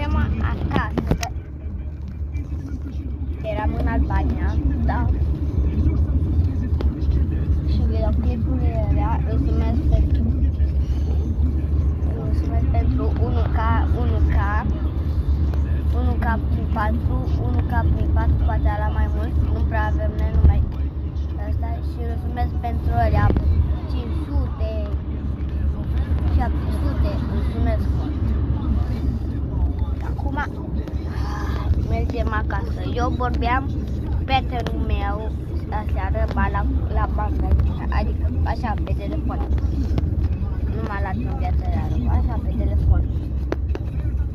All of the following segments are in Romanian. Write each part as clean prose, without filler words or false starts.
ducem acasă. Eram în Albania, da. Și videoclipurile alea îl mulțumesc pentru 1K prin 4, 1K prin 4, poate ala mai mult, nu prea avem noi numai asta și mulțumesc pentru alea 500, 700, mulțumesc mult. Acum mergem acasă. Eu vorbeam prietenul meu aseară la bancă, adică așa pe telefon. Nu m-a luat în viața reală, așa pe telefon.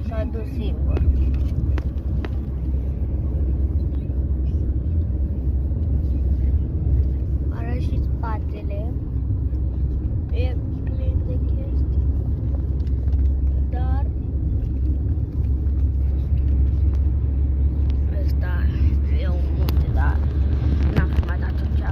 S-a dus singur. Arăt și spatele. E plin de chestii. Dar ăsta e un munte, dar n-am filmat atunci.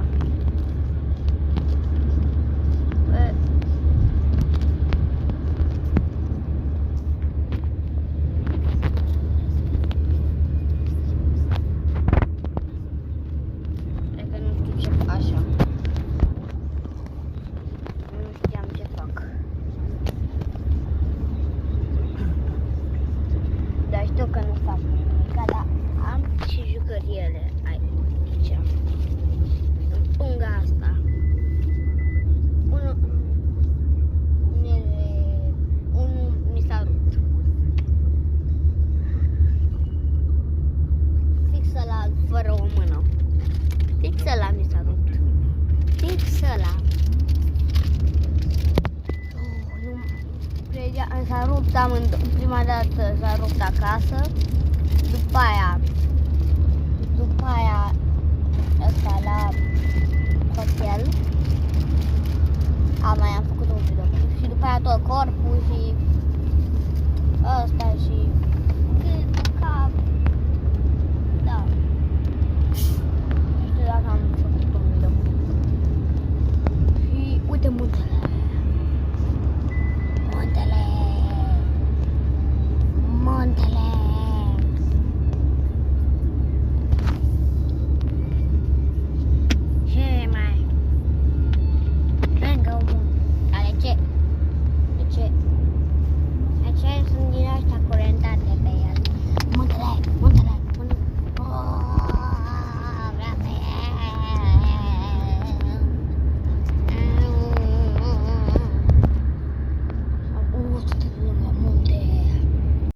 Știu că nu fac nimic, dar am și jucăriile aici. În punga asta. Unul mi s-a rupt. Fix ăla fără o mână. Fix ăla mi s-a rupt. Fix ăla. S-a rupt prima dată s-a rupt acasă, după aia ăsta la hotel, mai am făcut un videoclip și după aia tot corpul și